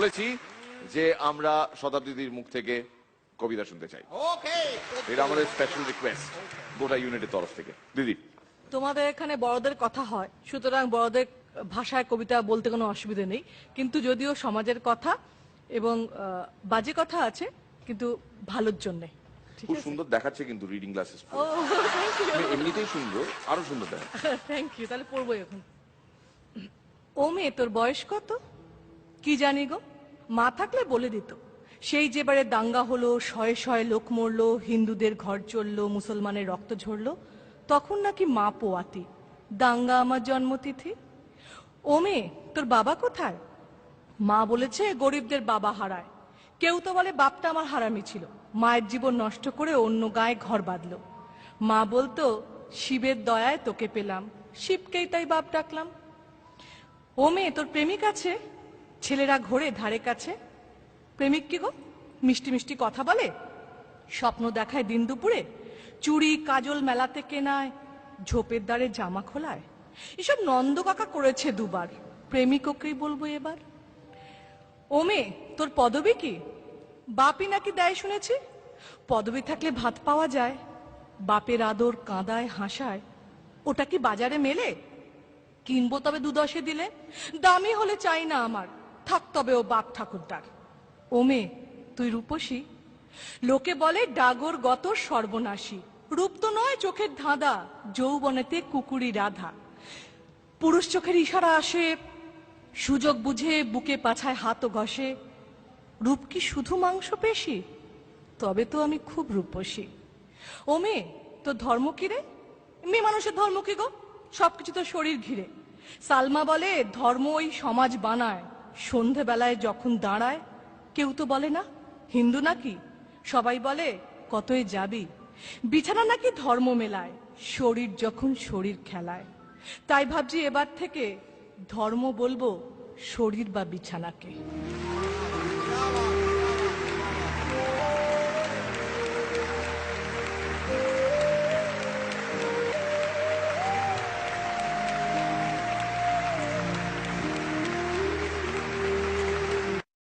বলেছি যে আমরা শতাব্দীর মুখ থেকে কবিতা শুনতে চাই। এটা আমাদের স্পেশাল রিকোয়েস্ট গোটা ইউনিটের তরফ থেকে। দিদি, তোমাদের এখানে বড়দের কথা হয়, সুতরাং বড়দের ভাষায় কবিতা বলতে কোনো অসুবিধা নেই, কিন্তু যদিও সমাজের কথা এবং বাজে কথা আছে, কিন্তু ভালোর জন্য। খুব সুন্দর দেখাচ্ছে কিন্তু রিডিং গ্লাসেস। এমনিতেই সুন্দর, আরো সুন্দর দেখাচ্ছে। Thank you. তাহলে পড়বো এখন। ও মেয়ে, তোর বয়স কত? কি জানি গো, মা থাকলে বলে দিত। সেই যেবারে দাঙ্গা হলো, শয়ে শয়ে লোক মরলো, হিন্দুদের ঘর চললো, মুসলমানের রক্ত ঝরলো, তখন নাকি মা পোয়াতি, দাঙ্গা আমার জন্মতিথি। ও মেয়ে, তোর বাবা কোথায়? মা বলেছে গরিবদের বাবা হারায়। কেউ তো বলে বাপটা আমার হারামি ছিল, মায়ের জীবন নষ্ট করে অন্য গায়ে ঘর বাঁধলো। মা বলতো শিবের দয়ায় তোকে পেলাম, শিবকেই তাই বাপ ডাকলাম। ও মেয়ে, তোর প্রেমিক আছে? ছেলেরা ঘোরে ধারে কাছে। প্রেমিক কি গো? মিষ্টি মিষ্টি কথা বলে, স্বপ্ন দেখায় দিন দুপুরে, চুড়ি কাজল মেলাতে কেনায়, ঝোপের দ্বারে জামা খোলায়। এসব নন্দ কাকা করেছে দুবার, প্রেমিক ওকেই বলবো এবার। ও মেয়ে, তোর পদবী কি? বাপই নাকি দেয় শুনেছি। পদবী থাকলে ভাত পাওয়া যায়, বাপের আদর কাঁদায় হাসায়, ওটা কি বাজারে মেলে? কিনবো তবে 2-10 দিলে, দামি হলে চাই না আমার, থাক তবে ও বাপ ঠাকুরদার। ও মেয়ে, তুই রূপসী? লোকে বলে ডাগর গত সর্বনাশী, রূপ তো নয় চোখের ধাঁধা, যৌবনেতে কুকুরি রাধা। পুরুষ চোখের ইশারা আসে, সুযোগ বুঝে বুকে পাছায় হাতও ঘষে। রূপ কি শুধু মাংস পেশি? তবে তো আমি খুব রূপসী। ও মেয়ে, তোর ধর্ম কি রে? মেয়ে মানুষের ধর্ম কি গো? সবকিছু তো শরীর ঘিরে। সালমা বলে ধর্ম ওই সমাজ বানায়, সন্ধেবেলায় যখন দাঁড়ায়। কেউ তো বলে না হিন্দু নাকি, সবাই বলে কতই যাবি। বিছানা নাকি ধর্ম মেলায়, শরীর যখন শরীর খেলায়। তাই ভাবছি এবার থেকে ধর্ম বলবো শরীর বা বিছানাকে।